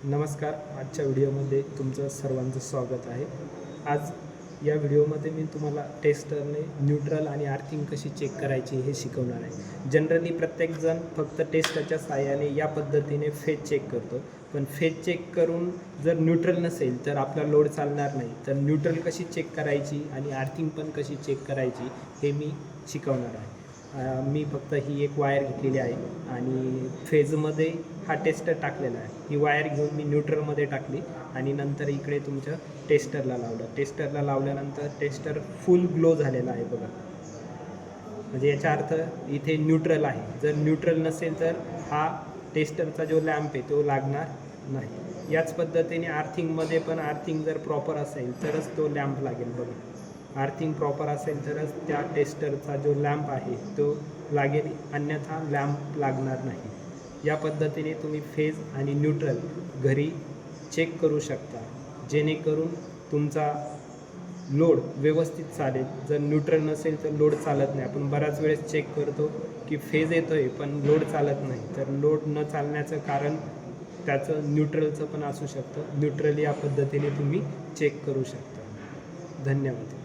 नमस्कार. आजच्या व्हिडिओमध्ये तुमचं सर्वांचं स्वागत आहे. आज या व्हिडिओमध्ये मी तुम्हाला टेस्टरने न्यूट्रल आणि आर्थिंग कशी चेक करायची हे शिकवणार आहे. जनरली प्रत्येकजण फक्त टेस्टरच्या साहाय्याने या पद्धतीने फेज चेक करतो, पण फेज चेक करून जर न्यूट्रल नसेल तर आपला लोड चालणार नाही. तर न्यूट्रल कशी चेक करायची आणि आर्थिंग पण कशी चेक करायची हे मी शिकवणार आहे. मी फक्त ही एक वायर घेतलेली आहे आणि फेजमध्ये हा टेस्टर टाकलेला आहे. ही वायर घेऊन मी न्यूट्रलमध्ये टाकली आणि नंतर इकडे तुमच्या टेस्टरला लावलं. टेस्टरला लावल्यानंतर टेस्टर फुल ग्लो झालेला आहे बघा. म्हणजे याचा अर्थ इथे न्यूट्रल आहे. जर न्यूट्रल नसेल तर हा टेस्टरचा जो लॅम्प आहे तो लागणार नाही. याच पद्धतीने आर्थिंगमध्ये पण आर्थिंग जर प्रॉपर असेल तरच तो लॅम्प लागेल बघा. आर्थिंग प्रॉपर असेल तरच त्या टेस्टरचा जो लॅम्प आहे तो लागेल, अन्यथा लॅम्प लागणार नाही. या पद्धतीने तुम्ही फेज आणि न्यूट्रल घरी चेक करू शकता, जेणेकरून तुमचा लोड व्यवस्थित चालेल. जर न्यूट्रल नसेल तर लोड चालत नाही. आपण बऱ्याच वेळेस चेक करतो की फेज येतो आहे पण लोड चालत नाही. तर लोड न चालण्याचं कारण त्याचं न्यूट्रलचं पण असू शकतं. न्यूट्रल या पद्धतीने तुम्ही चेक करू शकता. धन्यवाद.